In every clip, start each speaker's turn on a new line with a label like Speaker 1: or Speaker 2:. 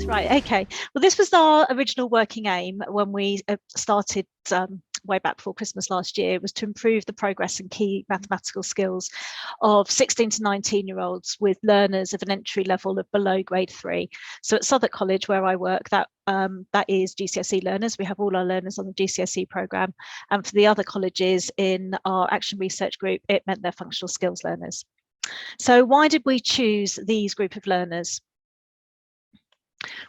Speaker 1: Right, okay. Well, this was our original working aim when we started way back before Christmas last year, was to improve the progress and key mathematical skills of 16 to 19-year-olds with learners of an entry level of below grade 3. So at Southwark College, where I work, that is GCSE learners. We have all our learners on the GCSE programme. And for the other colleges in our action research group, it meant they're functional skills learners. So why did we choose these group of learners?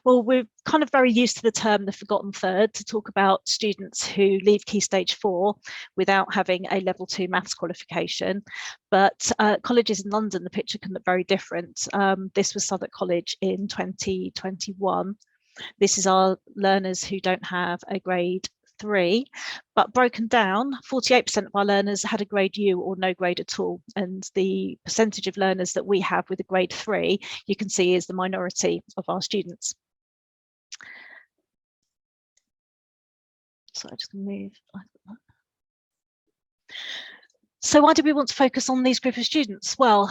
Speaker 1: Well, we're kind of very used to the term the forgotten third to talk about students who leave Key Stage 4 without having a level 2 maths qualification. But colleges in London, the picture can look very different. This was Southwark College in 2021. This is our learners who don't have a grade 3, but broken down, 48% of our learners had a grade U or no grade at all. And the percentage of learners that we have with a grade 3, you can see, is the minority of our students. So I just move. So why do we want to focus on these group of students? Well,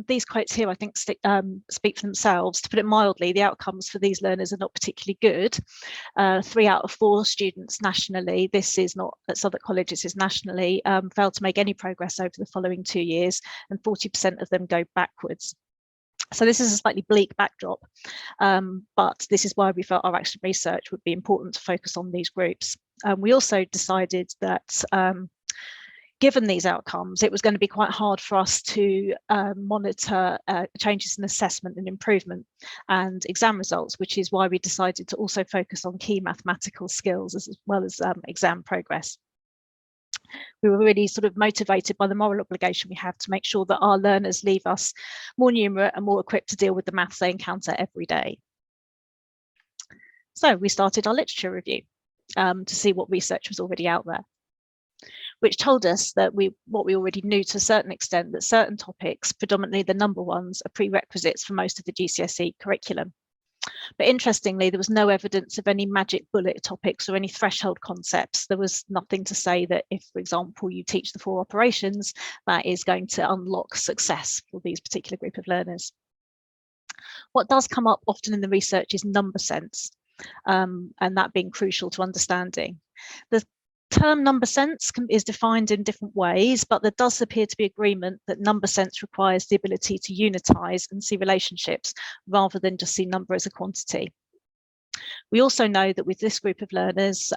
Speaker 1: these quotes here, I think, speak for themselves. To put it mildly, the outcomes for these learners are not particularly good. 3 out of 4 students nationally, this is not at Southwark College, this is nationally, failed to make any progress over the following 2 years, and 40% of them go backwards. So this is a slightly bleak backdrop, but this is why we felt our action research would be important to focus on these groups. We also decided that given these outcomes, it was going to be quite hard for us to monitor changes in assessment and improvement and exam results, which is why we decided to also focus on key mathematical skills as well as exam progress. We were really sort of motivated by the moral obligation we have to make sure that our learners leave us more numerate and more equipped to deal with the maths they encounter every day. So we started our literature review to see what research was already out there, which told us that what we already knew to a certain extent, that certain topics, predominantly the number ones, are prerequisites for most of the GCSE curriculum. But interestingly, there was no evidence of any magic bullet topics or any threshold concepts. There was nothing to say that if, for example, you teach the 4 operations, that is going to unlock success for these particular group of learners. What does come up often in the research is number sense, and that being crucial to understanding. The term number sense is defined in different ways, but there does appear to be agreement that number sense requires the ability to unitize and see relationships rather than just see number as a quantity. We also know that with this group of learners,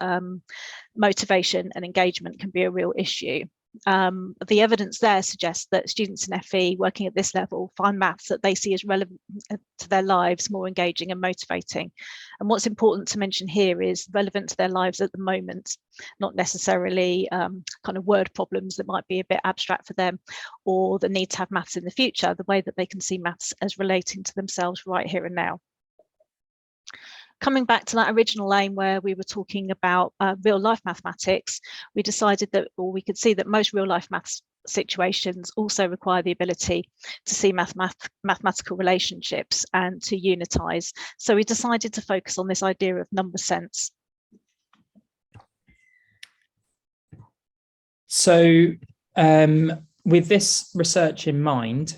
Speaker 1: motivation and engagement can be a real issue. The evidence there suggests that students in FE working at this level find maths that they see as relevant to their lives more engaging and motivating. And what's important to mention here is relevant to their lives at the moment, not necessarily kind of word problems that might be a bit abstract for them, or the need to have maths in the future, the way that they can see maths as relating to themselves right here and now. Coming back to that original aim where we were talking about real life mathematics, we decided that, or we could see that most real life maths situations also require the ability to see mathematical relationships and to unitize. So we decided to focus on this idea of number sense.
Speaker 2: So with this research in mind,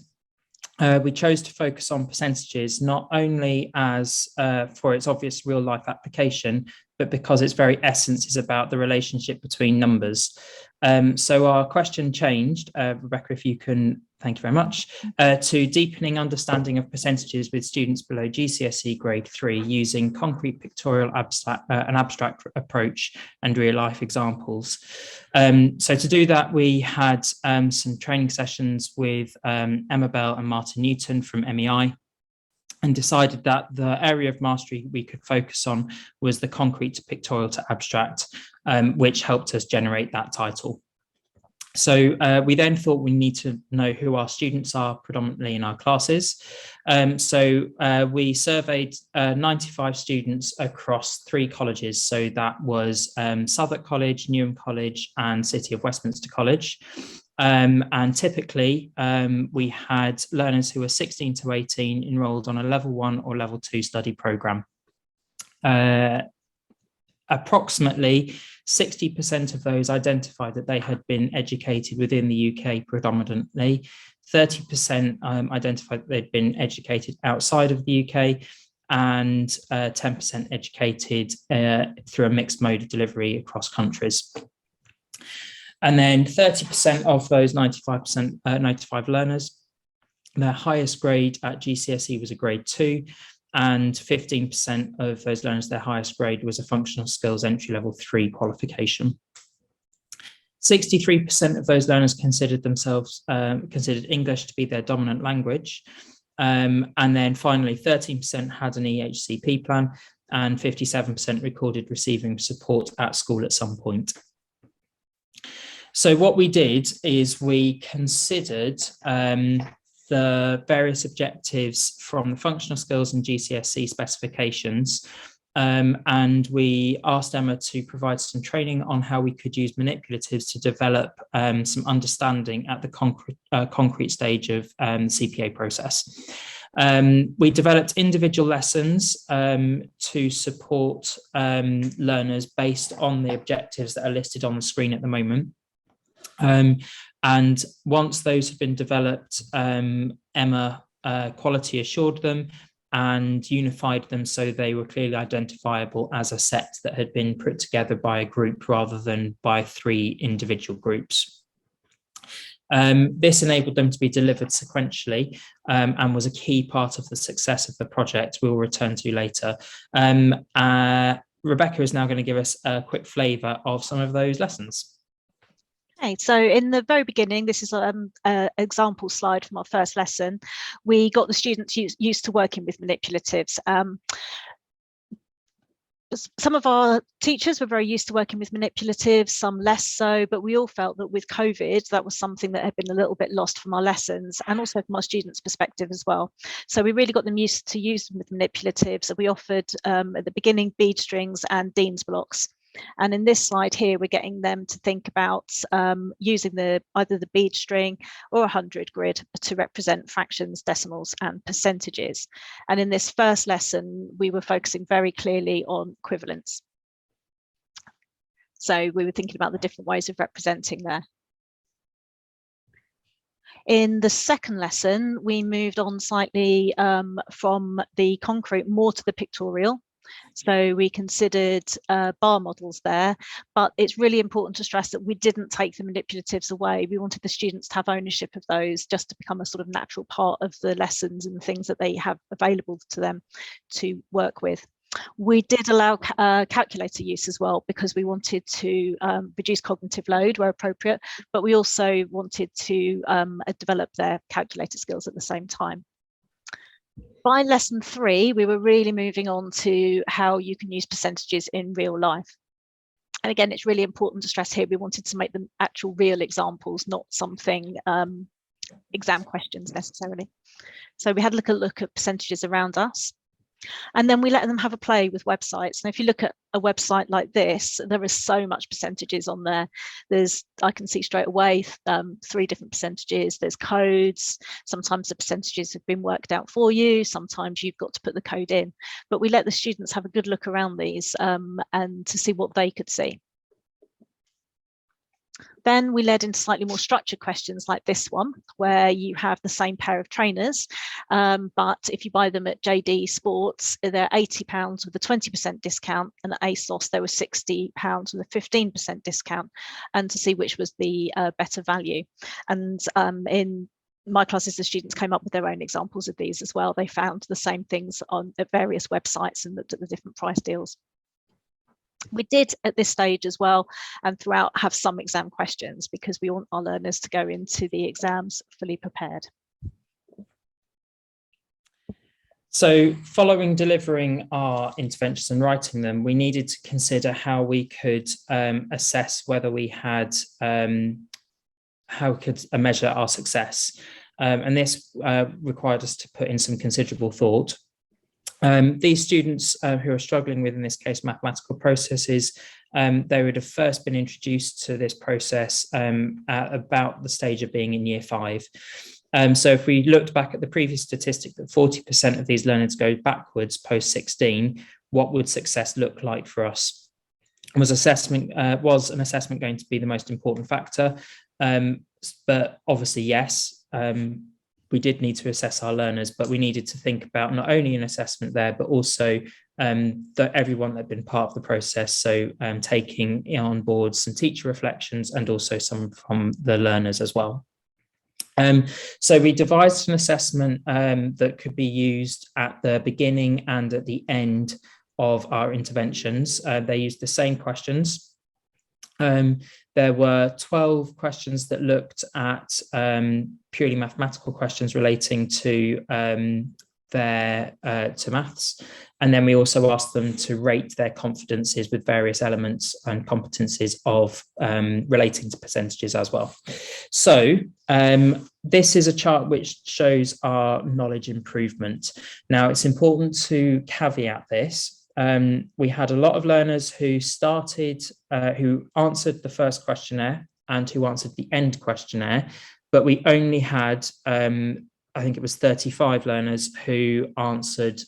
Speaker 2: we chose to focus on percentages, not only as for its obvious real life application, but because its very essence is about the relationship between numbers. So our question changed, Rebecca, if you can, thank you very much, to deepening understanding of percentages with students below GCSE grade 3 using concrete pictorial an abstract approach and real life examples. So to do that, we had some training sessions with Emma Bell and Martin Newton from MEI, and decided that the area of mastery we could focus on was the concrete to pictorial to abstract, which helped us generate that title. So we then thought we need to know who our students are predominantly in our classes. So we surveyed 95 students across 3 colleges. So that was Southwark College, Newham College, and City of Westminster College. And typically we had learners who were 16 to 18 enrolled on a level 1 or level 2 study programme. Approximately 60% of those identified that they had been educated within the UK predominantly. 30% identified that they'd been educated outside of the UK, and 10% educated through a mixed mode of delivery across countries. And then 30% of those 95 learners, their highest grade at GCSE was a grade 2, and 15% of those learners, their highest grade was a functional skills entry level 3 qualification. 63% of those learners considered English to be their dominant language. And then finally, 13% had an EHCP plan, and 57% recorded receiving support at school at some point. So what we did is we considered the various objectives from the functional skills and GCSE specifications, and we asked Emma to provide some training on how we could use manipulatives to develop some understanding at the concrete stage of the CPA process. We developed individual lessons to support learners based on the objectives that are listed on the screen at the moment. And once those have been developed, Emma quality assured them and unified them so they were clearly identifiable as a set that had been put together by a group rather than by 3 individual groups. This enabled them to be delivered sequentially and was a key part of the success of the project we'll return to later. Rebecca is now going to give us a quick flavour of some of those lessons.
Speaker 1: Okay, so in the very beginning, this is an example slide from our first lesson. We got the students used to working with manipulatives. Some of our teachers were very used to working with manipulatives, some less so, but we all felt that with COVID, that was something that had been a little bit lost from our lessons and also from our students' perspective as well. So we really got them used to using with manipulatives. So we offered at the beginning bead strings and Dean's blocks. And in this slide here, we're getting them to think about using either the bead string or 100 grid to represent fractions, decimals, and percentages. And in this first lesson, we were focusing very clearly on equivalence. So we were thinking about the different ways of representing there. In the second lesson, we moved on slightly from the concrete more to the pictorial. So we considered bar models there, but it's really important to stress that we didn't take the manipulatives away. We wanted the students to have ownership of those just to become a sort of natural part of the lessons and the things that they have available to them to work with. We did allow calculator use as well because we wanted to reduce cognitive load where appropriate, but we also wanted to develop their calculator skills at the same time. By lesson 3, we were really moving on to how you can use percentages in real life. And again, it's really important to stress here, we wanted to make them actual real examples, not something exam questions necessarily. So we had a look at percentages around us. And then we let them have a play with websites. And if you look at a website like this, there is so much percentages on there. I can see straight away 3 different percentages. There's codes. Sometimes the percentages have been worked out for you. Sometimes you've got to put the code in. But we let the students have a good look around these and to see what they could see. Then we led into slightly more structured questions like this one, where you have the same pair of trainers, but if you buy them at JD Sports, they're £80 with a 20% discount, and at ASOS, they were £60 with a 15% discount, and to see which was the better value. And in my classes, the students came up with their own examples of these as well. They found the same things on at various websites and looked at the different price deals. We did at this stage as well and throughout have some exam questions because we want our learners to go into the exams fully prepared.
Speaker 2: So following delivering our interventions and writing them, we needed to consider how we could assess whether we had, how we could measure our success. And this required us to put in some considerable thought. These students who are struggling with, in this case, mathematical processes, they would have first been introduced to this process at about the stage of being in year 5. So if we looked back at the previous statistic that 40% of these learners go backwards post 16, what would success look like for us? Was an assessment going to be the most important factor? But obviously, yes. we did need to assess our learners, but we needed to think about not only an assessment there, but also that everyone that had been part of the process. So taking on board some teacher reflections and also some from the learners as well. So we devised an assessment that could be used at the beginning and at the end of our interventions. They used the same questions. There were 12 questions that looked at purely mathematical questions relating to maths. And then we also asked them to rate their confidences with various elements and competencies of relating to percentages as well. So this is a chart which shows our knowledge improvement. Now, it's important to caveat this. We had a lot of learners who who answered the first questionnaire and who answered the end questionnaire, but we only had, I think it was 35 learners who answered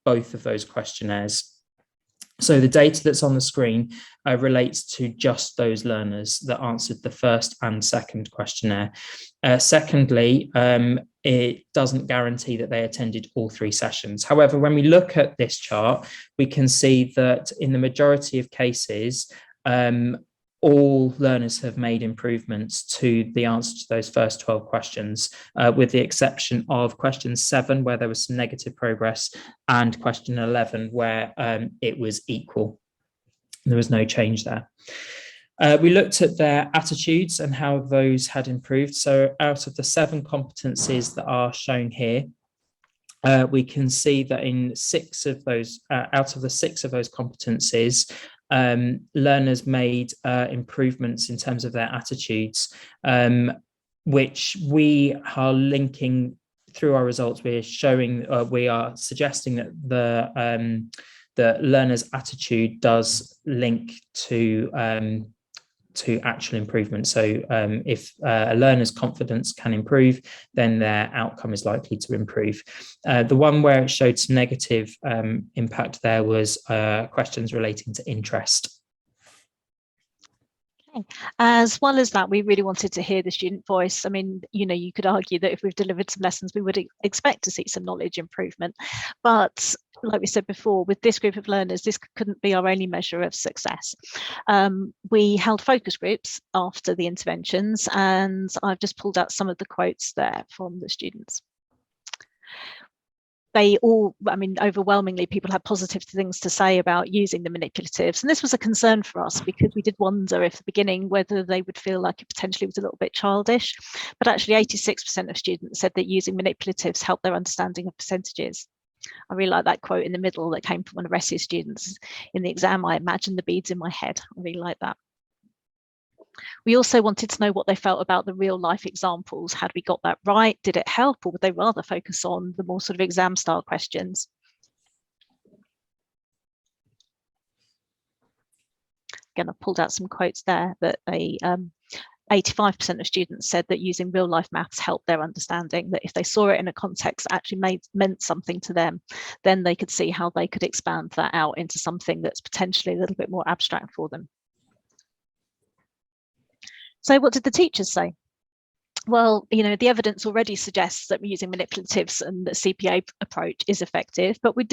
Speaker 2: both of those questionnaires. So the data that's on the screen relates to just those learners that answered the first and second questionnaire. Secondly, it doesn't guarantee that they attended all 3 sessions. However, when we look at this chart, we can see that in the majority of cases, all learners have made improvements to the answer to those first 12 questions, with the exception of question 7, where there was some negative progress, and question 11, where it was equal. There was no change there. We looked at their attitudes and how those had improved. So out of the 7 competencies that are shown here, we can see that in 6 of those, out of the 6 of those competencies, learners made improvements in terms of their attitudes, which we are linking through our results. We're showing, we are suggesting that the learner's attitude does link to actual improvement. So if a learner's confidence can improve, then their outcome is likely to improve. The one where it showed some negative impact there was questions relating to interest.
Speaker 1: As well as that, we really wanted to hear the student voice. I mean, you know, you could argue that if we've delivered some lessons, we would expect to see some knowledge improvement. But like we said before, with this group of learners, this couldn't be our only measure of success. We held focus groups after the interventions, and I've just pulled out some of the quotes there from the students. They all, I mean, overwhelmingly, people had positive things to say about using the manipulatives. And this was a concern for us because we did wonder if at the beginning whether they would feel like it potentially was a little bit childish. But actually 86% of students said that using manipulatives helped their understanding of percentages. I really like that quote in the middle that came from one of Resi's students. In the exam, I imagined the beads in my head. I really like that. We also wanted to know what they felt about the real life examples. Had we got that right? Did it help, or would they rather focus on the more sort of exam style questions? Again, I've pulled out some quotes there that they 85% of students said that using real life maths helped their understanding, that if they saw it in a context that actually meant something to them, then they could see how they could expand that out into something that's potentially a little bit more abstract for them. So what did the teachers say? Well, you know, the evidence already suggests that using manipulatives and the CPA approach is effective, but we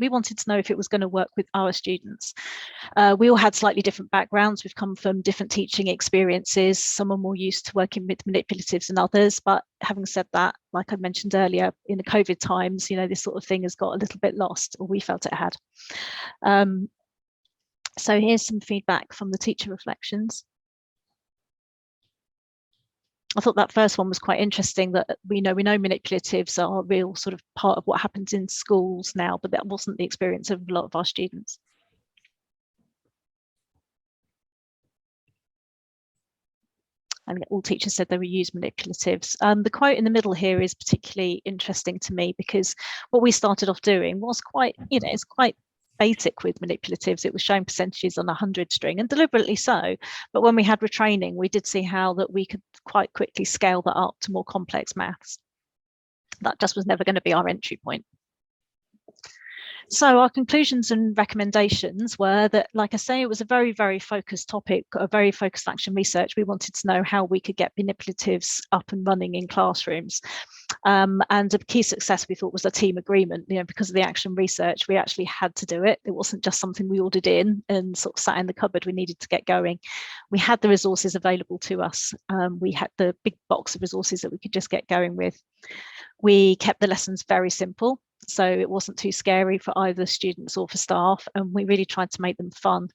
Speaker 1: wanted to know if it was going to work with our students. We all had slightly different backgrounds. We've come from different teaching experiences. Some are more used to working with manipulatives than others. But having said that, like I mentioned earlier, in the COVID times, you know, this sort of thing has got a little bit lost, or we felt it had. So here's some feedback from the teacher reflections. I thought that first one was quite interesting, that we know manipulatives are a real sort of part of what happens in schools now, but that wasn't the experience of a lot of our students. And all teachers said they would use manipulatives. The quote in the middle here is particularly interesting to me because what we started off doing was quite, you know, it's quite basic with manipulatives. It was showing percentages on a 100 string, and deliberately so. But when we had retraining, we did see how that we could quite quickly scale that up to more complex maths. That just was never going to be our entry point. So our conclusions and recommendations were that, like I say, it was a very, very focused topic, a very focused action research. We wanted to know how we could get manipulatives up and running in classrooms. And a key success we thought was a team agreement, because of the action research, we actually had to do it. It wasn't just something we ordered in and sort of sat in the cupboard. We needed to get going. We had the resources available to us. We had the big box of resources that we could just get going with. We kept the lessons very simple, so it wasn't too scary for either students or for staff, and we really tried to make them fun.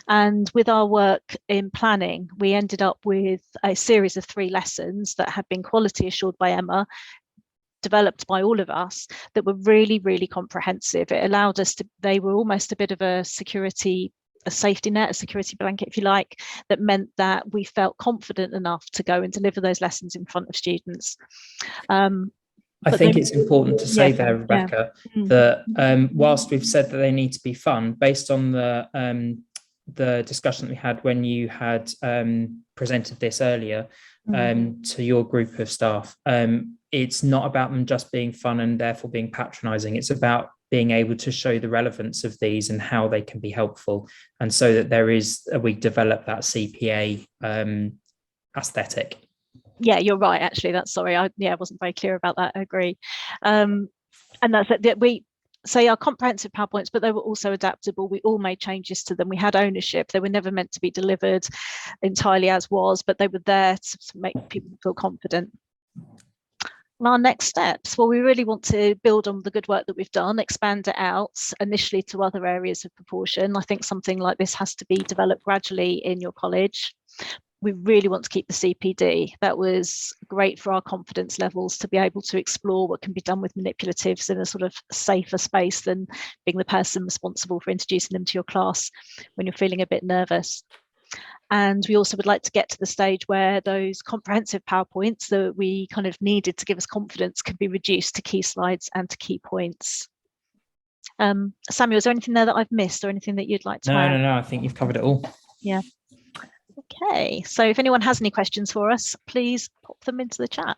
Speaker 1: And with our work in planning, we ended up with a series of 3 lessons that had been quality assured by Emma, developed by all of us, that were really, really comprehensive. It allowed us to, they were almost a bit of a safety net, a security blanket, if you like, that meant that we felt confident enough to go and deliver those lessons in front of students.
Speaker 2: I think it's important to say there, Rebecca, that whilst we've said that they need to be fun, based on the discussion that we had when you had presented this earlier to your group of staff, it's not about them just being fun and therefore being patronising. It's about being able to show the relevance of these and how they can be helpful, and so that we develop that CPA aesthetic.
Speaker 1: Yeah, you're right. Actually, I wasn't very clear about that. I agree. And that's it. We say our comprehensive PowerPoints, but they were also adaptable. We all made changes to them. We had ownership. They were never meant to be delivered entirely as was, but they were there to make people feel confident. And our next steps, well, we really want to build on the good work that we've done, expand it out initially to other areas of proportion. I think something like this has to be developed gradually in your college. We really want to keep the CPD. That was great for our confidence levels, to be able to explore what can be done with manipulatives in a sort of safer space than being the person responsible for introducing them to your class when you're feeling a bit nervous. And we also would like to get to the stage where those comprehensive PowerPoints that we kind of needed to give us confidence can be reduced to key slides and to key points. Samuel, is there anything there that I've missed or anything that you'd like to add?
Speaker 2: No, I think you've covered it all.
Speaker 1: Yeah. Okay, so if anyone has any questions for us, please pop them into the chat.